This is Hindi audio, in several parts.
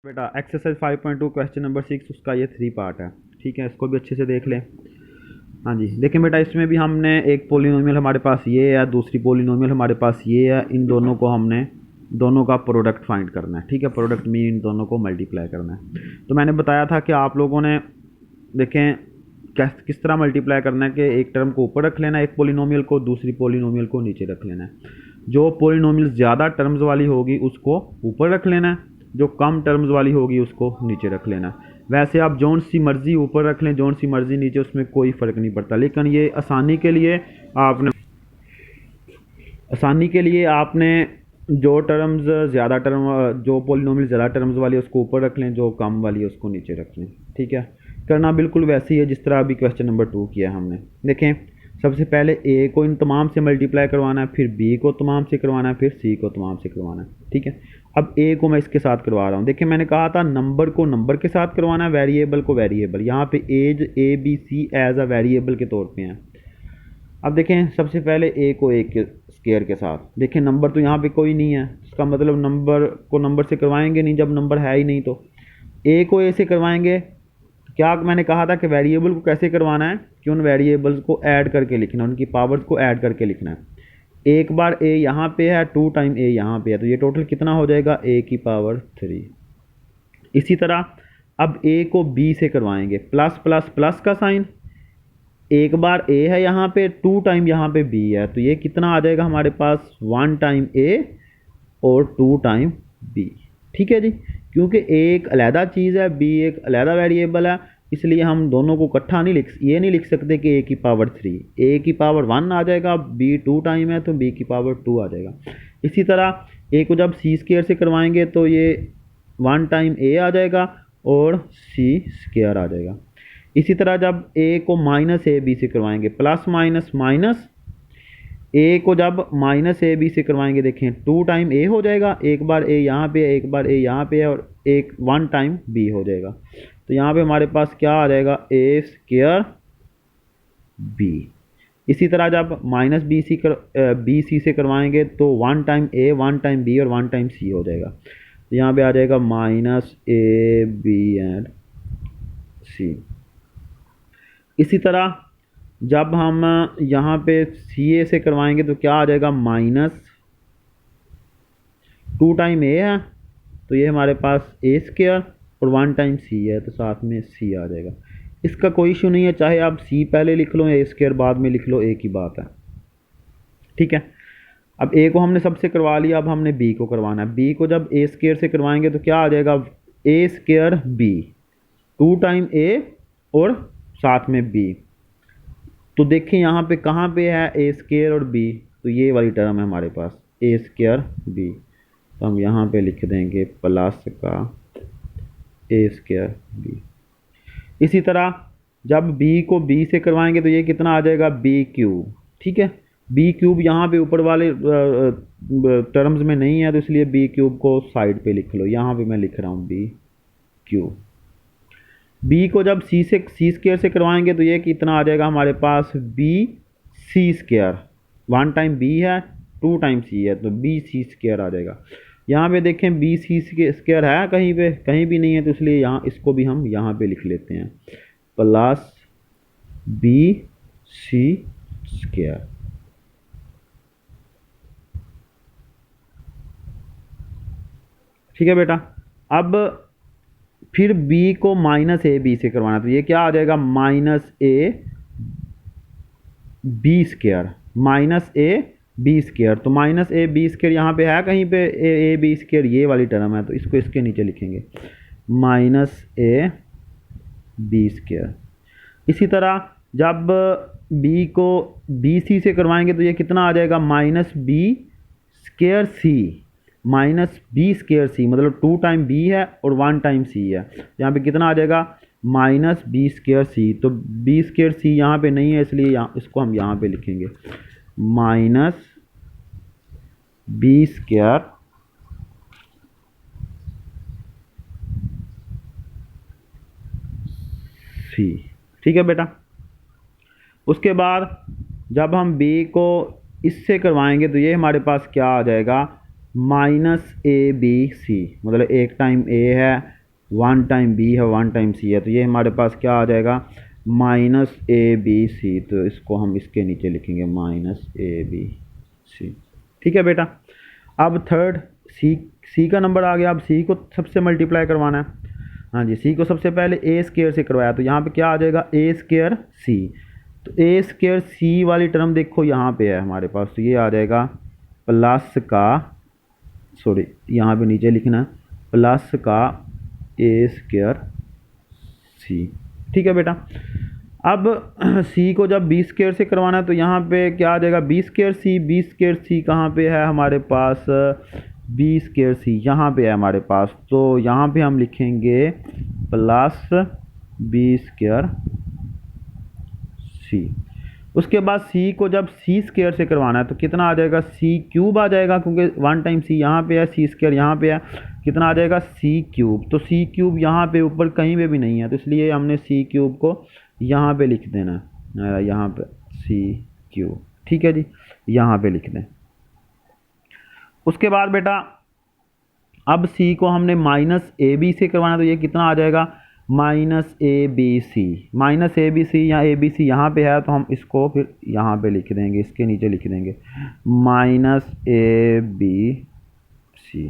बेटा एक्सरसाइज 5.2 क्वेश्चन नंबर 6 उसका ये 3 पार्ट है। ठीक है, इसको भी अच्छे से देख लें। हाँ जी, देखें बेटा, इसमें भी हमने एक पोलिनोमियल हमारे पास ये है, दूसरी पोलिनोमियल हमारे पास ये है। इन दोनों को हमने दोनों का प्रोडक्ट फाइंड करना है। ठीक है, प्रोडक्ट में इन दोनों को मल्टीप्लाई करना है। तो मैंने बताया था कि आप लोगों ने देखें किस तरह मल्टीप्लाई करना है कि एक टर्म को ऊपर रख लेना है, एक पोलिनोमियल को, दूसरी पोलिनोमियल को नीचे रख लेना है। जो पोलिनोमियल ज़्यादा टर्म्स वाली होगी उसको ऊपर रख लेना है, जो कम टर्म्स वाली होगी उसको नीचे रख लेना है। वैसे आप जौन सी मर्जी ऊपर रख लें, जौन सी मर्जी नीचे, उसमें कोई फ़र्क नहीं पड़ता। लेकिन ये आसानी के लिए आपने जो टर्म्स ज़्यादा टर्म जो पोलिनोमियल ज़्यादा टर्म्स वाली है उसको ऊपर रख लें, जो कम वाली है उसको नीचे रख लें। ठीक है, करना बिल्कुल वैसे ही है जिस तरह अभी क्वेश्चन नंबर 2 किया हमने। देखें, सबसे पहले ए को इन तमाम से मल्टीप्लाई करवाना है, फिर बी को तमाम से करवाना है, फिर सी को तमाम से करवाना है। ठीक है, अब ए को मैं इसके साथ करवा रहा हूँ। देखिए, मैंने कहा था नंबर को नंबर के साथ करवाना है, वेरिएबल को वेरिएबल। यहाँ पे as A B C as a variable के तौर पे हैं। अब देखें, सबसे पहले ए को ए के स्केयर के साथ। देखें, नंबर तो यहाँ पे कोई नहीं है, इसका मतलब नंबर को नंबर से करवाएंगे नहीं, जब नंबर है ही नहीं। तो ए को ए से करवाएंगे। क्या मैंने कहा था कि वेरिएबल को कैसे करवाना है कि उन वेरिएबल्स को ऐड करके लिखना, उनकी पावर्स को ऐड करके लिखना है। एक बार ए यहाँ पे है, 2 टाइम ए यहाँ पे है, तो ये टोटल कितना हो जाएगा, ए की पावर 3। इसी तरह अब ए को बी से करवाएंगे, प्लस प्लस प्लस का साइन। एक बार ए है यहाँ पे, 2 टाइम यहाँ पे बी है, तो ये कितना आ जाएगा हमारे पास, 1 टाइम ए और 2 टाइम बी। ठीक है जी, क्योंकि ए एक अलहदा चीज़ है, बी एक अलहदा वेरिएबल है, इसलिए हम दोनों को इकट्ठा ये नहीं लिख सकते कि ए की पावर 3। ए की पावर 1 आ जाएगा, बी 2 टाइम है तो बी की पावर 2 आ जाएगा। इसी तरह ए को जब सी स्केयर से करवाएंगे तो ये 1 टाइम ए आ जाएगा और सी स्केयर आ जाएगा। इसी तरह जब ए को माइनस ए बी से करवाएंगे, प्लस माइनस माइनस, ए को जब माइनस ए बी से करवाएंगे, देखें 2 टाइम ए हो जाएगा, एक बार ए यहाँ पे है, एक बार ए यहाँ पे है, और 1 टाइम बी हो जाएगा। तो यहाँ पे हमारे पास क्या आ जाएगा, ए स्केयर बी। इसी तरह जब माइनस बी सी से करवाएंगे तो 1 टाइम ए, 1 टाइम बी और 1 टाइम सी हो जाएगा। तो यहाँ पे आ जाएगा माइनस ए बी एंड सी। इसी तरह जब हम यहाँ पे सी ए से करवाएंगे तो क्या आ जाएगा, माइनस 2 टाइम ए है तो ये हमारे पास ए स्केयर, और 1 टाइम सी है तो साथ में सी आ जाएगा। इसका कोई इशू नहीं है, चाहे आप सी पहले लिख लो या ए स्केयर बाद में लिख लो, एक ही बात है। ठीक है, अब ए को हमने सबसे करवा लिया, अब हमने बी को करवाना है। बी को जब ए स्केयर से करवाएंगे तो क्या आ जाएगा, ए स्केयर बी, 2 टाइम ए और साथ में बी। तो देखें यहाँ पे कहाँ पे है ए स्केयर और बी, तो ये वाली टर्म है हमारे पास, ए स्केयर बी। तो हम यहाँ पे लिख देंगे प्लस का ए स्केयर बी। इसी तरह जब बी को बी से करवाएंगे तो ये कितना आ जाएगा, बी क्यूब। ठीक है, बी क्यूब यहाँ पे ऊपर वाले टर्म्स में नहीं है, तो इसलिए बी क्यूब को साइड पे लिख लो। यहाँ पे मैं लिख रहा हूँ बी क्यूब। बी को जब सी स्केयर से करवाएंगे तो ये कितना आ जाएगा हमारे पास, B C square. 1 time B है, 2 टाइम सी है, तो बी सी स्केयर आ जाएगा। यहाँ पे देखें बी सी स्केयर है कहीं पे, कहीं भी नहीं है, तो इसलिए यहाँ इसको भी हम यहाँ पे लिख लेते हैं, प्लस बी सी स्केयर। ठीक है बेटा, अब फिर b को माइनस ए बी से करवाना, तो ये क्या आ जाएगा, minus A B square, minus A B square. तो माइनस ए बी स्केयर यहाँ पे है कहीं पे, ए बी स्केयर ये वाली टर्म है, तो इसको इसके नीचे लिखेंगे, माइनस ए बी स्केयर। इसी तरह जब b को बी सी से करवाएंगे तो ये कितना आ जाएगा, माइनस बी स्केयर सी, माइनस बी स्केयर सी, मतलब 2 टाइम बी है और 1 टाइम सी है। यहाँ पे कितना आ जाएगा, माइनस बी स्केयर सी। तो बी स्केयर सी यहाँ पे नहीं है, इसलिए इसको हम यहाँ पे लिखेंगे, माइनस बी स्केयर सी। ठीक है बेटा, उसके बाद जब हम b को इससे करवाएंगे तो ये हमारे पास क्या आ जाएगा, माइनस ए बी सी, मतलब एक टाइम ए है, वन टाइम बी है, वन टाइम सी है, तो ये हमारे पास क्या आ जाएगा माइनस ए बी सी। तो इसको हम इसके नीचे लिखेंगे माइनस ए बी सी। ठीक है बेटा। अब थर्ड सी का नंबर आ गया। अब सी को सबसे मल्टीप्लाई करवाना है। हाँ जी, सी को सबसे पहले ए स्केयर से करवाया, तो यहाँ पे क्या आ जाएगा ए स्केयर सी। तो ए स्केयर सी वाली टर्म देखो यहाँ पे है हमारे पास, तो ये आ जाएगा प्लस का, सॉरी यहाँ पे नीचे लिखना है प्लस का ए स्केयर सी। ठीक है बेटा। अब सी को जब बी स्केयर से करवाना है तो यहाँ पे क्या आ जाएगा बी स्केयर सी। बी स्केयर सी कहाँ पे है हमारे पास, बी स्केयर सी यहाँ पे है हमारे पास, तो यहाँ पे हम लिखेंगे प्लस बी स्केयर सी। उसके बाद सी को जब सी स्केयर से करवाना है तो कितना आ जाएगा सी क्यूब आ जाएगा, क्योंकि वन टाइम सी यहाँ पे है, सी स्केयर यहाँ पे है, कितना आ जाएगा सी क्यूब। तो सी क्यूब यहाँ पे ऊपर कहीं पे भी नहीं है, तो इसलिए हमने सी क्यूब को यहाँ पे लिख देना है, यहाँ पे सी क्यूब। ठीक है जी, यहाँ पे लिख दें। उसके बाद बेटा अब सी को हमने माइनस ए बी से करवाना, तो ये कितना आ जाएगा minus A B C. Minus A B C या ए बी सी यहाँ पे है, तो हम इसको फिर यहाँ पे लिख देंगे, इसके नीचे लिख देंगे माइनस ए बी सी।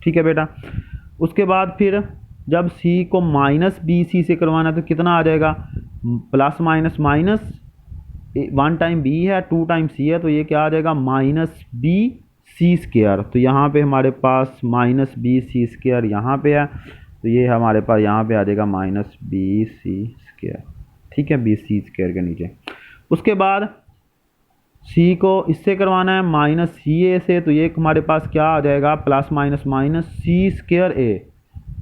ठीक है बेटा। उसके बाद फिर जब सी को माइनस बी सी से करवाना तो कितना आ जाएगा plus minus minus, one time B है, टू टाइम सी है, तो ये क्या आ जाएगा माइनस बी सी स्केयर। तो यहाँ पे हमारे पास माइनस बी सी स्केयर यहाँ पे है, तो ये हमारे पास यहाँ पे आ जाएगा माइनस बी सी स्केयर। ठीक है, बी सी स्केयर के नीचे। उसके बाद सी को इससे करवाना है माइनस सी ए से, तो ये हमारे पास क्या आ जाएगा प्लस माइनस माइनस सी स्केयर ए।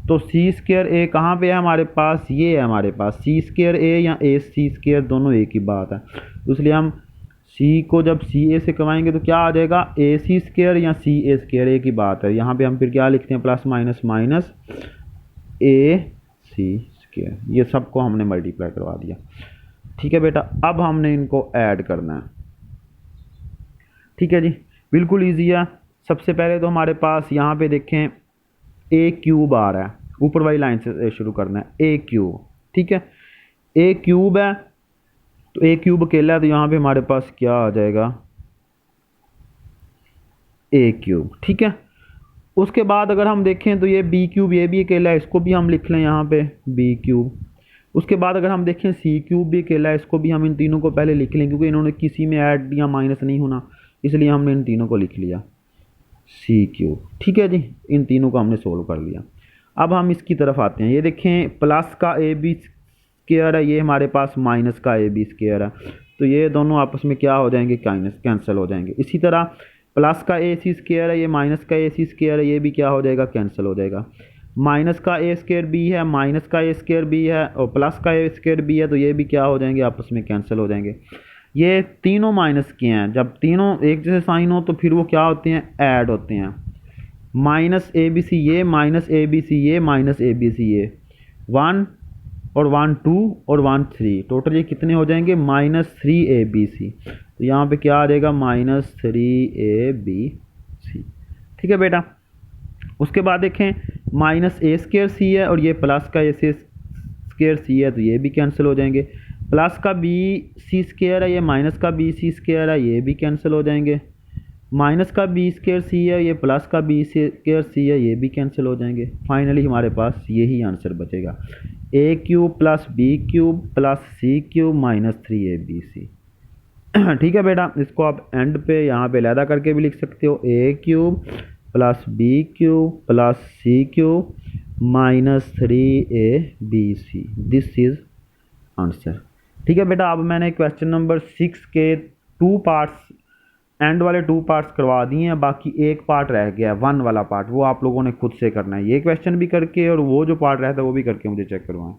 तो सी स्केयर ए कहाँ पे है हमारे पास, ये है हमारे पास सी स्केयर ए या ए सी स्केयर, दोनों एक ही बात है। तो इसलिए हम सी को जब सी ए से करवाएंगे तो क्या आ जाएगा ए सी स्केयर या सी ए स्केयर, एक ही बात है। यहाँ पे हम फिर क्या लिखते हैं प्लस माइनस माइनस ए सी स्केयर। ये सबको हमने मल्टीप्लाई करवा दिया। ठीक है बेटा। अब हमने इनको ऐड करना है। ठीक है जी, बिल्कुल ईजी है। सबसे पहले तो हमारे पास यहाँ पे देखें ए क्यूब आ रहा है, ऊपर वाली लाइन से शुरू करना है ए क्यूब। ठीक है, ए क्यूब है, तो ए क्यूब अकेला है, तो यहाँ पे हमारे पास क्या आ जाएगा ए क्यूब। ठीक है। उसके बाद अगर हम देखें तो ये बी क्यूब, ये भी अकेला है, इसको भी हम लिख लें यहाँ पे बी क्यूब। उसके बाद अगर हम देखें सी क्यूब भी अकेला है, इसको भी हम इन तीनों को पहले लिख लें, क्योंकि इन्होंने किसी में ऐड या माइनस नहीं होना, इसलिए हमने इन तीनों को लिख लिया सी क्यूब। ठीक है जी, इन तीनों को हमने सोल्व कर लिया। अब हम इसकी तरफ आते हैं। ये देखें प्लस का ए बी स्केयर है, ये हमारे पास माइनस का ए बी स्केयर है, तो ये दोनों आपस में क्या हो जाएंगे कैंसिल हो जाएंगे। इसी तरह प्लस का ए सी स्केयर है, ये माइनस का ए सी स्केयर है, ये भी क्या हो जाएगा कैंसिल हो जाएगा। माइनस का ए स्केयर बी है, माइनस का ए स्केयर बी है, और प्लस का ए स्केयर बी है, तो ये भी क्या हो जाएंगे आपस में कैंसिल हो जाएंगे। ये तीनों माइनस के हैं, जब तीनों एक जैसे साइन हो तो फिर वो क्या होते हैं ऐड होते हैं। माइनस ए बी सी ये, माइनस ए बी सी ये, माइनस ए बी सी ये, 1 और 1 2 और 1 3, टोटल ये कितने हो जाएंगे माइनस 3 ए बी सी। तो यहाँ पे क्या आ जाएगा माइनस 3 ए बी सी। ठीक है बेटा। उसके बाद देखें माइनस ए स्केयर सी है और ये प्लस का ए स्केयर सी है, तो ये भी कैंसिल हो जाएंगे। प्लस का बी सी स्केयर है, ये माइनस का बी सी स्केयर है, ये भी कैंसिल हो जाएंगे। माइनस का बी स्केयर सी है, ये प्लस का बी स्केयर सी है, ये भी कैंसिल हो जाएंगे। फाइनली हमारे पास यही आंसर बचेगा A cube plus B cube plus C cube minus 3 A B C. ठीक है बेटा, इसको आप एंड पे यहाँ पे लैदा करके भी लिख सकते हो A cube plus B cube plus C cube minus 3 A B C. This is answer. ठीक है बेटा। अब मैंने क्वेश्चन नंबर 6 के 2 पार्ट्स, एंड वाले 2 पार्ट्स करवा दिए हैं, बाकी एक पार्ट रह गया है 1 वाला पार्ट, वो आप लोगों ने खुद से करना है। ये क्वेश्चन भी करके और वो जो पार्ट रहता है वो भी करके मुझे चेक करवाएं।